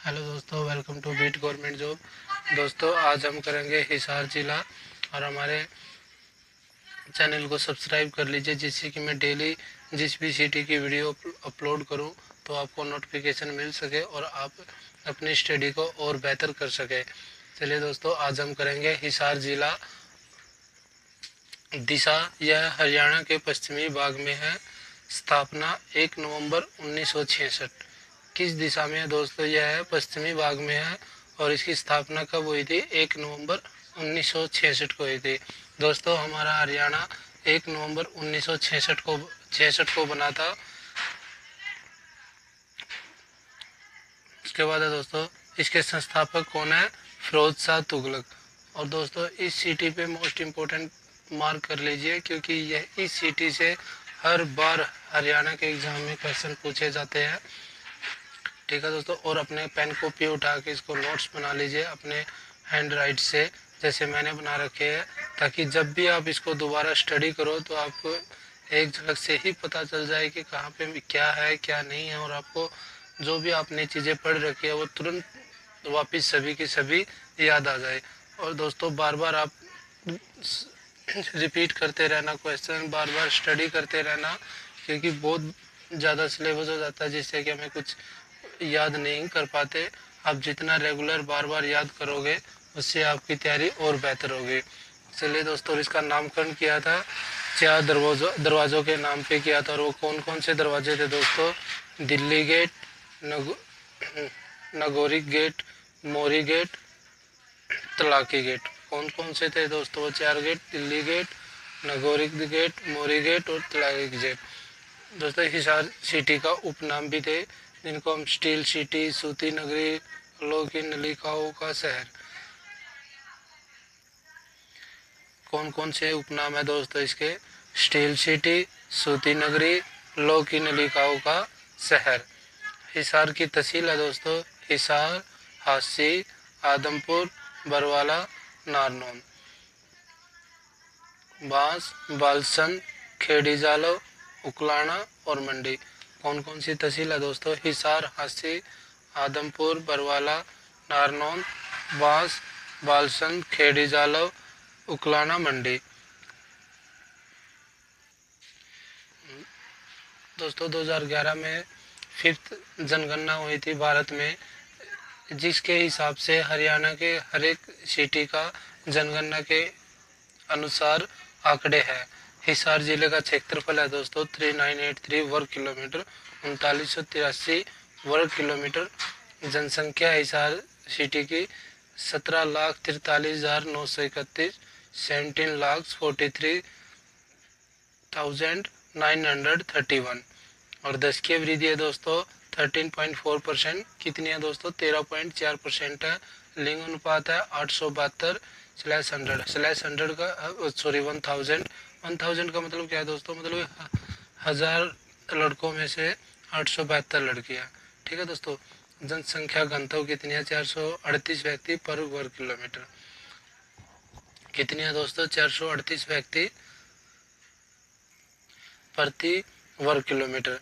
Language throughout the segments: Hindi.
हेलो दोस्तों, welcome to beat government job. दोस्तों, आज हम करेंगे हिसार जिला। और हमारे चैनल को सब्सक्राइब कर लीजिए, जिससे कि मैं डेली जिस भी सिटी की वीडियो अपलोड करूं तो आपको नोटिफिकेशन मिल सके और आप अपनी स्टडी को और बेहतर कर सके। चलिए दोस्तों, आज हम करेंगे हिसार जिला दिशा। यह हरियाणा के पश्चिमी भाग में है। स्थापना 1 नवंबर 1966। किस दिशा में है दोस्तों? यह है पश्चिमी भाग में है। और इसकी स्थापना कब हुई थी? 1 नवंबर 1966 को हुई थी। दोस्तों, हमारा हरियाणा 1 नवंबर 1966 को बना था। उसके बाद है दोस्तों, इसके संस्थापक कौन है? फिरोज शाह तुगलक। और दोस्तों, इस सिटी पे मोस्ट इम्पोर्टेंट मार्क कर लीजिए, क्योंकि यह इस सिटी से हर बार हरियाणा के एग्जाम में क्वेश्चन पूछे जाते हैं। ठीक है दोस्तों, और अपने पेन कॉपी उठा के इसको नोट्स बना लीजिए अपने हैंड राइट से, जैसे मैंने बना रखे हैं, ताकि जब भी आप इसको दोबारा स्टडी करो तो आपको एक झलक से ही पता चल जाए कि कहाँ पे क्या है क्या नहीं है, और आपको जो भी आपने चीज़ें पढ़ रखी है वो तुरंत वापस सभी की सभी याद आ जाए। और दोस्तों, बार बार आप रिपीट करते रहना क्वेश्चन, बार बार स्टडी करते रहना, क्योंकि बहुत ज़्यादा सिलेबस हो जाता है जिससे कि हमें कुछ याद नहीं कर पाते। आप जितना रेगुलर बार बार याद करोगे उससे आपकी तैयारी और बेहतर होगी। चलिए दोस्तों, इसका नामकरण किया था 4 दरवाज़ों के नाम पे किया था। और वो कौन कौन से दरवाजे थे दोस्तों? Delhi gate, Nagori gate, Mori gate, Talaki gate. कौन कौन से थे दोस्तों वो 4 gate? Delhi gate, Nagori gate, Mori gate और तलाकी गेट। दोस्तों, हिसार सिटी का उपनाम भी थे, जिनको हम स्टील सिटी, सूती नगरी, लोह की नलिकाओं का शहर। कौन कौन से उपनाम है दोस्तों इसके? स्टील सिटी, सूती नगरी, लोह की नलिकाओं का शहर। हिसार की तहसील है दोस्तों हिसार, हांसी, आदमपुर, बरवाला, नारनौल। बांस, बालसन, खेड़ी जालो, उकलाना और मंडी। कौन कौन सी तहसील है दोस्तों? हिसार, हांसी, आदमपुर, बरवाला, नारनौल, बांस, बालसन, खेड़ी जालो, उकलाना, मंडी। दोस्तों, 2011 में 5th जनगणना हुई थी भारत में, जिसके हिसाब से हरियाणा के हर एक सिटी का जनगणना के अनुसार आंकड़े हैं। हिसार जिले का क्षेत्रफल है दोस्तों 3983 वर्ग किलोमीटर, 3983 वर्ग किलोमीटर। जनसंख्या हिसार सिटी की 17,43,931, 17,43,931। और दशकीय वृद्धि है दोस्तों 13.4%। कितनी है दोस्तों? 13.4% है। लिंग अनुपात है 872/100 का, सॉरी 1000। 1000 का मतलब क्या है दोस्तों? मतलब 1000 लड़कों में से 872 लड़कियां। ठीक है दोस्तों। जनसंख्या घनत्व कितनी है? 438 व्यक्ति पर वर्ग किलोमीटर। कितनी है दोस्तों? 438 व्यक्ति प्रति वर्ग किलोमीटर।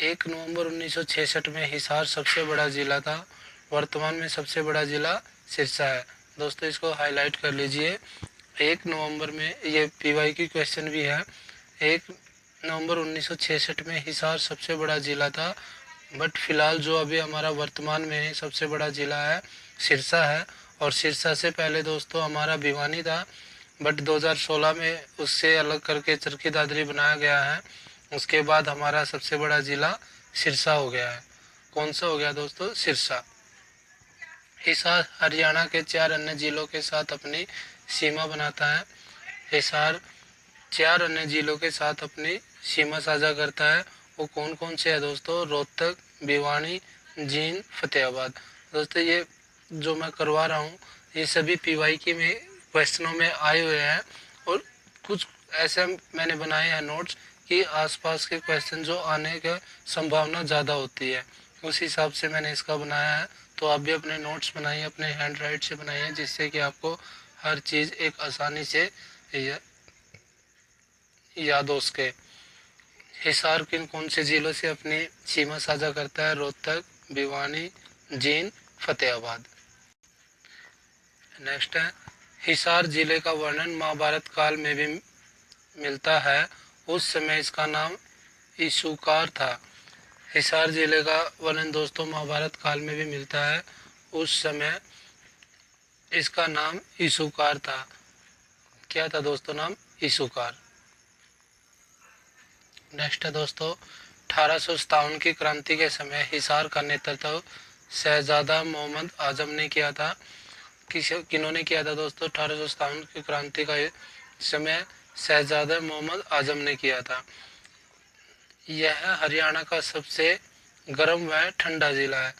1 नवंबर 1966 में हिसार सबसे बड़ा जिला था। वर्तमान में सबसे बड़ा जिला सिरसा है। दोस्तों, इसको हाईलाइट कर लीजिए। 1 नवंबर में, ये पीवाई की क्वेश्चन भी है, 1 नवंबर 1966 में हिसार सबसे बड़ा जिला था। बट फिलहाल जो अभी हमारा वर्तमान में सबसे बड़ा जिला है सिरसा है। और सिरसा से पहले दोस्तों हमारा भिवानी था, बट 2016 में उससे अलग करके चरखी दादरी बनाया गया है। उसके बाद हमारा सबसे बड़ा जिला सिरसा हो गया है। कौन सा हो गया दोस्तों? सिरसा। हिसार हरियाणा के 4 अन्य जिलों के साथ अपनी सीमा बनाता है। हिसार 4 अन्य जिलों के साथ अपनी सीमा साझा करता है। वो कौन कौन से है दोस्तों? रोहतक, भिवानी, जींद, फतेहाबाद। दोस्तों, ये जो मैं करवा रहा हूँ ये सभी पीवाई की में क्वेश्चनों में आए हुए हैं। और कुछ ऐसे मैंने बनाए हैं नोट्स कि आसपास के क्वेश्चन जो आने का संभावना ज़्यादा होती है, उस हिसाब से मैंने इसका बनाया है। तो आप भी अपने नोट्स बनाइए, अपने हैंड राइट से बनाइए, जिससे कि आपको हर चीज़ एक आसानी से याद हो सके। हिसार किन कौन से जिलों से अपनी सीमा साझा करता है? रोहतक, भिवानी, जींद, फतेहाबाद। नेक्स्ट है, हिसार जिले का वर्णन महाभारत काल में भी मिलता है, उस समय इसका नाम ईशुकार था। हिसार जिले का वर्णन दोस्तों महाभारत काल में भी मिलता है, उस समय इसका नाम ईशुकार था। क्या था दोस्तों नाम? ईशुकार। नेक्स्ट है दोस्तों, 1857 की क्रांति के समय हिसार का नेतृत्व शहजादा मोहम्मद आजम ने किया था। किन्होंने किया था दोस्तों? 1857 की क्रांति का समय शहजादा मोहम्मद आजम ने किया था। यह हरियाणा का सबसे गर्म व ठंडा जिला है।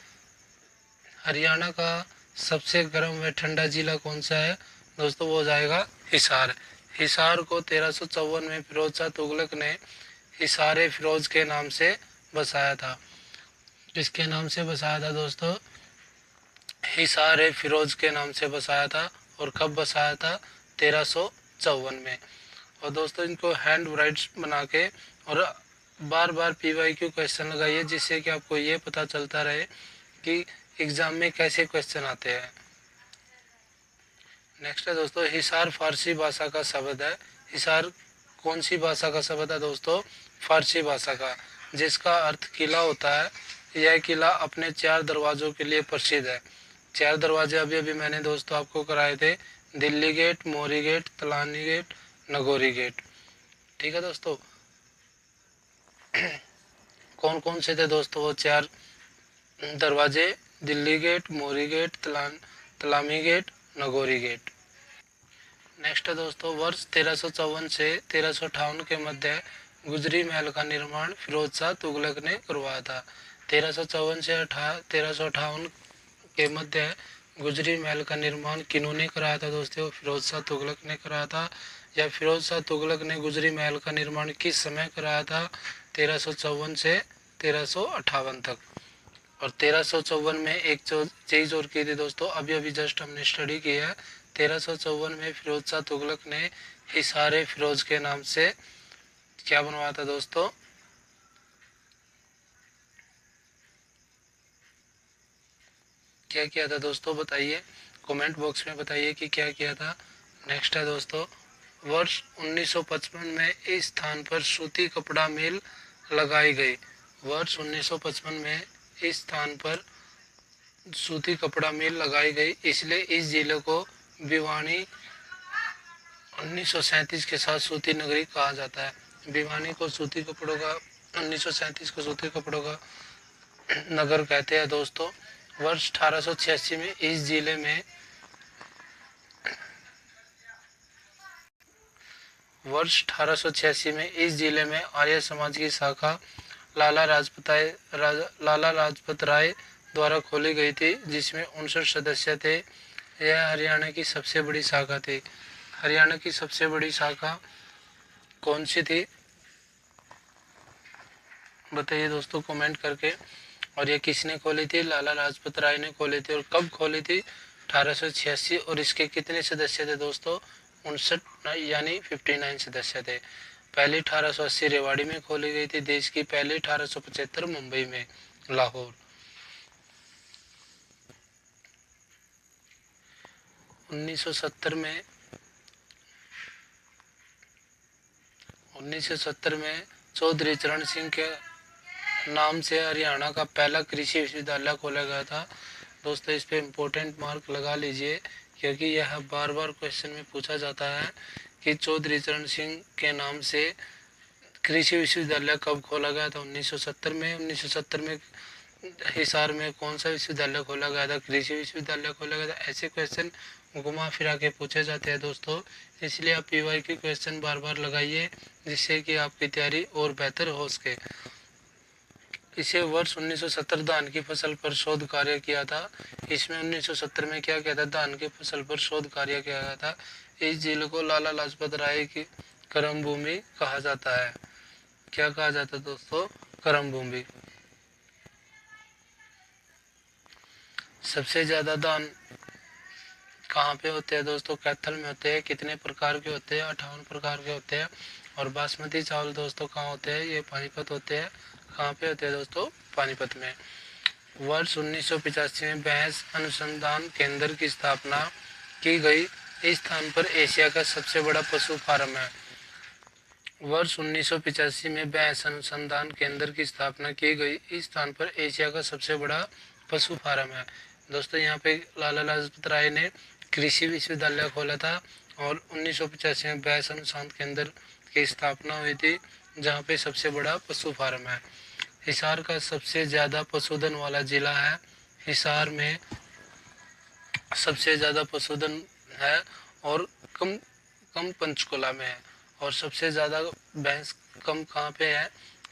हरियाणा का सबसे गर्म व ठंडा जिला कौन सा है दोस्तों? वो हो जाएगा हिसार। हिसार को 1354 में फिरोज शाह तुगलक ने हिसारे फिरोज के नाम से बसाया था। किसके नाम से बसाया था दोस्तों? हिसारे फिरोज के नाम से बसाया था। और कब बसाया था? 1354 में। और दोस्तों इनको हैंड राइट्स बना के और बार बार PYQ क्वेश्चन लगाइए, जिससे कि आपको ये पता चलता रहे कि एग्जाम में कैसे क्वेश्चन आते हैं। नेक्स्ट है दोस्तों, हिसार फारसी भाषा का शब्द है। हिसार कौन सी भाषा का शब्द है दोस्तों? फारसी भाषा का, जिसका अर्थ किला होता है। यह किला अपने 4 दरवाजों के लिए प्रसिद्ध है। 4 दरवाजे अभी अभी मैंने दोस्तों आपको कराए थे, Delhi gate, Mori gate, Talani gate, Nagori gate. ठीक है दोस्तों, कौन कौन से थे दोस्तों वो 4 दरवाजे? Delhi gate, Mori gate, Talami gate, Nagori gate. Next है दोस्तों, वर्ष 1354 से 1358 के मध्य गुजरी महल का निर्माण फिरोज शाह तुगलक ने करवाया था। 1354 से 1358 के मध्य गुजरी महल का निर्माण किन्होंने कराया था दोस्तों? फिरोज शाह तुगलक ने कराया था। या फिरोज शाह तुगलक ने गुजरी महल का निर्माण किस समय कराया था? 1354 से 1358 तक। और 1354 में एक चीज और की थी दोस्तों, अभी अभी जस्ट हमने स्टडी की है। 1354 में फिरोज शाह तुगलक ने हिसारे फिरोज के नाम से क्या बनवाया था दोस्तों? क्या किया था दोस्तों? बताइए, कमेंट बॉक्स में बताइए कि क्या किया था। नेक्स्ट है दोस्तों, वर्ष 1955 में इस स्थान पर सूती कपड़ा मिल लगाई गई। वर्ष 1955 में इस स्थान पर सूती कपड़ा मिल लगाई गई, इसलिए इस जिले को भिवानी 1937 के साथ सूती नगरी कहा जाता है। भिवानी को सूती कपड़ों का 1937 को सूती कपड़ों का नगर कहते हैं दोस्तों। वर्ष 1886 में इस जिले में आर्य समाज की शाखा लाला लाजपत राय द्वारा खोली गई थी, जिसमें 59 सदस्य थे। यह हरियाणा की सबसे बड़ी शाखा थी। हरियाणा की सबसे बड़ी शाखा कौन सी थी बताइए दोस्तों कमेंट करके। और ये किसने खोली थी? लाला लाजपत राय ने खोली थी। और कब खोली थी? 1886। और इसके कितने सदस्य थे दोस्तों? 59 यानी 59 सदस्य थे। पहली 1880 रेवाड़ी में खोली गई थी। देश की पहली 1875 मुंबई में, लाहौर। 1970 में चौधरी चरण सिंह के नाम से हरियाणा का पहला कृषि विश्वविद्यालय खोला गया था। दोस्तों इस पे इम्पोर्टेंट मार्क लगा लीजिए, क्योंकि यह बार बार क्वेश्चन में पूछा जाता है कि चौधरी चरण सिंह के नाम से कृषि विश्वविद्यालय कब खोला गया था? 1970 में। 1970 में हिसार में कौन सा विश्वविद्यालय खोला गया था? कृषि विश्वविद्यालय खोला गया था। ऐसे क्वेश्चन घुमा फिरा के पूछे जाते हैं दोस्तों, इसलिए आप PYQ क्वेश्चन बार बार लगाइए, जिससे कि आपकी तैयारी और बेहतर हो सके। इसे वर्ष 1970 धान की फसल पर शोध कार्य किया था। इसमें 1970 में क्या किया था? धान की फसल पर शोध कार्य किया गया था। इस जिले को लाला लाजपत राय की कर्म भूमि कहा जाता है। क्या कहा जाता है दोस्तों? कर्म भूमि। सबसे ज्यादा धान कहाँ पे होते हैं दोस्तों? कैथल में होते हैं। कितने प्रकार के होते हैं? 58 प्रकार के होते हैं। और बासमती चावल दोस्तों कहाँ होते हैं? ये पानीपत होते हैं। कहाँ पे होते हैं दोस्तों? पानीपत में। वर्ष 1985 में भैंस अनुसंधान केंद्र की स्थापना की गई। इस स्थान पर एशिया का सबसे बड़ा पशु फार्म है। वर्ष 1985 में भैंस अनुसंधान केंद्र की स्थापना की गई। इस स्थान पर एशिया का सबसे बड़ा पशु फार्म है। दोस्तों यहाँ पे लाला लाजपत राय ने कृषि विश्वविद्यालय खोला था और 1985 में भैंस अनुसंधान केंद्र की स्थापना हुई थी, जहाँ पे सबसे बड़ा पशु फार्म है। हिसार का सबसे ज़्यादा पशुधन वाला जिला है। हिसार में सबसे ज़्यादा पशुधन है और कम कम पंचकुला में है। और सबसे ज़्यादा भैंस कम कहाँ पे है?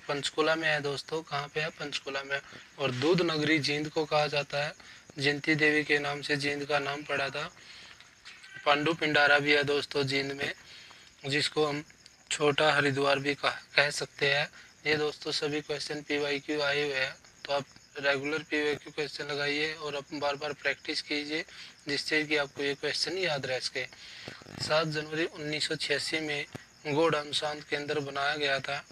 पंचकुला में है दोस्तों। कहाँ पे है? पंचकुला में। और दूध नगरी जींद को कहा जाता है। जिंती देवी के नाम से जींद का नाम पड़ा था। पांडु पिंडारा भी है दोस्तों जींद में, जिसको हम छोटा हरिद्वार भी कह सकते हैं। ये दोस्तों सभी क्वेश्चन PYQ आए हुए हैं, तो आप रेगुलर PYQ क्वेश्चन लगाइए और आप बार बार प्रैक्टिस कीजिए, जिससे कि आपको ये क्वेश्चन याद रह सके। 7 जनवरी 1986 में घोड़ अनुसंधान केंद्र बनाया गया था।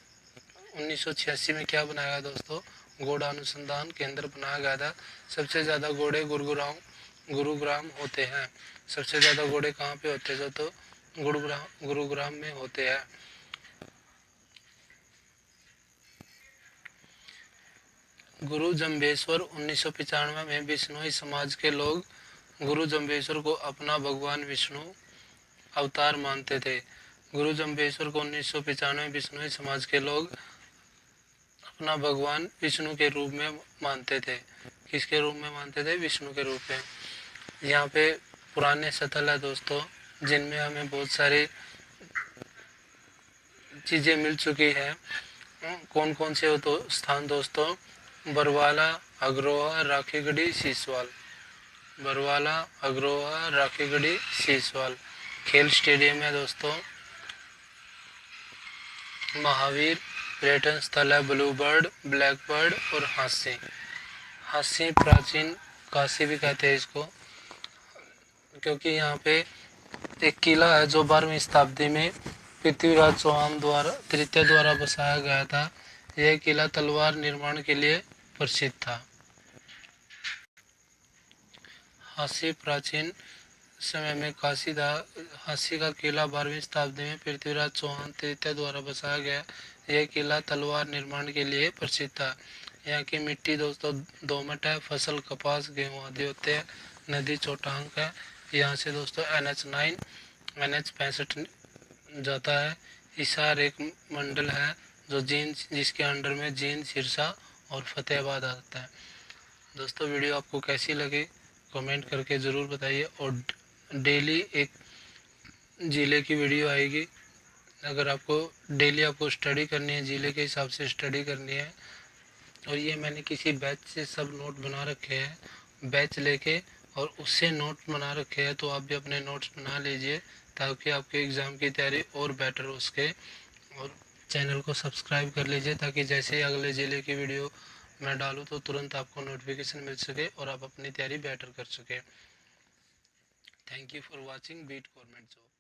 1986 में क्या बनाया गया दोस्तों? घोड़ अनुसंधान केंद्र बनाया गया था। सबसे ज़्यादा घोड़े गुरुग्राम होते हैं। सबसे ज़्यादा घोड़े कहाँ पे होते हैं दोस्तों? गुरुग्राम में होते हैं। गुरु जम्बेश्वर 1995 में बिश्नोई समाज के लोग गुरु जम्बेश्वर को अपना भगवान विष्णु अवतार मानते थे। गुरु जम्बेश्वर को 1995 में बिश्नोई समाज के लोग अपना भगवान विष्णु के रूप में मानते थे। किसके रूप में मानते थे? विष्णु के रूप में। यहाँ पे पुराने स्थल है दोस्तों, जिनमें हमें बहुत सारी चीज़ें मिल चुकी हैं। कौन कौन से हो तो स्थान दोस्तों? बरवाला, अग्रोहा, राखीगढ़ी, सीसवाल। बरवाला, अग्रोहा, राखीगढ़ी, सीसवाल। खेल स्टेडियम है दोस्तों। महावीर, पर्यटन स्थल है ब्लू बर्ड, ब्लैक बर्ड और हांसी। हांसी प्राचीन काशी भी कहते हैं इसको, क्योंकि यहाँ पे एक किला है जो 12वीं शताब्दी में पृथ्वीराज चौहान तृतीय द्वारा बसाया गया था। यह किला तलवार निर्माण के लिए प्रसिद्ध था। हांसी प्राचीन समय में हांसी का किला 12वीं शताब्दी में पृथ्वीराज चौहान तृतीय द्वारा बसाया गया। यह किला तलवार निर्माण के लिए प्रसिद्ध था। यहाँ की मिट्टी दोस्तों दोमट है। फसल कपास गेहूँ आदि होते हैं। नदी चोटांक है। यहाँ से दोस्तों NH9 NH65 जाता है। हिसार एक मंडल है जो जिसके अंडर में जींद, सिरसा और फतेहाबाद आता है। दोस्तों वीडियो आपको कैसी लगी कमेंट करके ज़रूर बताइए। और डेली एक ज़िले की वीडियो आएगी। अगर आपको डेली आपको स्टडी करनी है, ज़िले के हिसाब से स्टडी करनी है, और ये मैंने किसी बैच से सब नोट बना रखे हैं, बैच लेके और उससे नोट बना रखे हैं, तो आप भी अपने नोट्स बना लीजिए ताकि आपके एग्ज़ाम की तैयारी और बेटर हो सके। और चैनल को सब्सक्राइब कर लीजिए ताकि जैसे ही अगले ज़िले की वीडियो मैं डालूँ तो तुरंत आपको नोटिफिकेशन मिल सके और आप अपनी तैयारी बेटर कर सके। Thank you for watching beat government job.